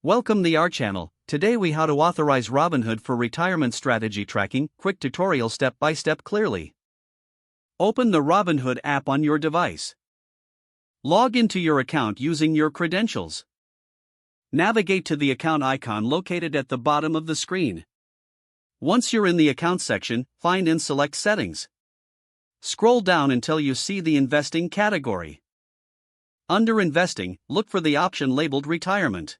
Welcome to our channel. Today we how to authorize Robinhood for retirement strategy tracking, quick tutorial step by step clearly. Open the Robinhood app on your device. Log into your account using your credentials. Navigate to the account icon located at the bottom of the screen. Once you're in the account section, find and select settings. Scroll down until you see the investing category. Under investing, look for the option labeled retirement.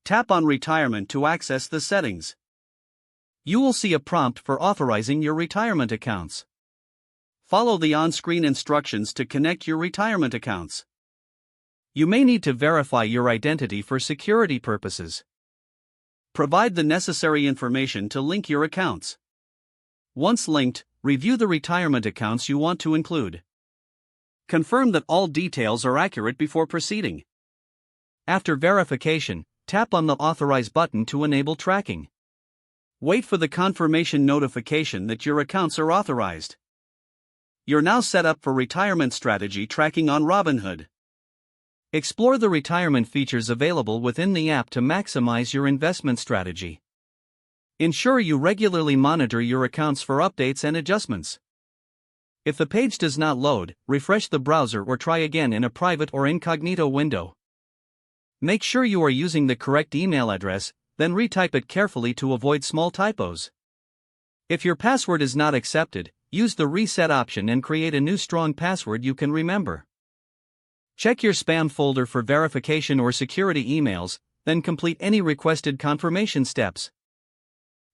Tap on retirement to access the settings. You will see a prompt for authorizing your retirement accounts. Follow the on-screen instructions to connect your retirement accounts. You may need to verify your identity for security purposes. Provide the necessary information to link your accounts. Once linked, review the retirement accounts you want to include. Confirm that all details are accurate before proceeding. After verification, tap on the Authorize button to enable tracking. Wait for the confirmation notification that your accounts are authorized. You're now set up for retirement strategy tracking on Robinhood. Explore the retirement features available within the app to maximize your investment strategy. Ensure you regularly monitor your accounts for updates and adjustments. If the page does not load, refresh the browser or try again in a private or incognito window. Make sure you are using the correct email address, then retype it carefully to avoid small typos. If your password is not accepted, use the reset option and create a new strong password you can remember. Check your spam folder for verification or security emails, then complete any requested confirmation steps.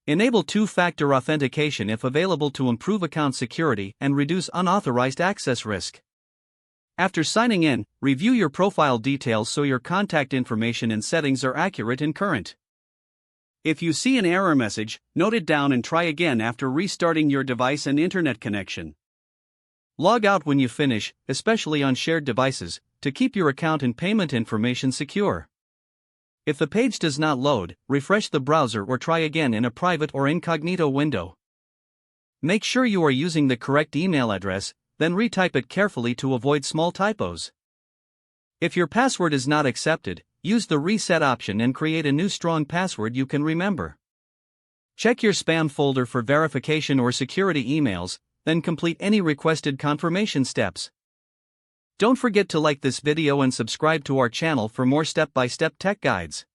Enable two-factor authentication if available to improve account security and reduce unauthorized access risk. After signing in, review your profile details so your contact information and settings are accurate and current. If you see an error message, note it down and try again after restarting your device and internet connection. Log out when you finish, especially on shared devices, to keep your account and payment information secure. If the page does not load, refresh the browser or try again in a private or incognito window. Make sure you are using the correct email address, then retype it carefully to avoid small typos. If your password is not accepted, use the reset option and create a new strong password you can remember. Check your spam folder for verification or security emails, then complete any requested confirmation steps. Don't forget to like this video and subscribe to our channel for more step-by-step tech guides.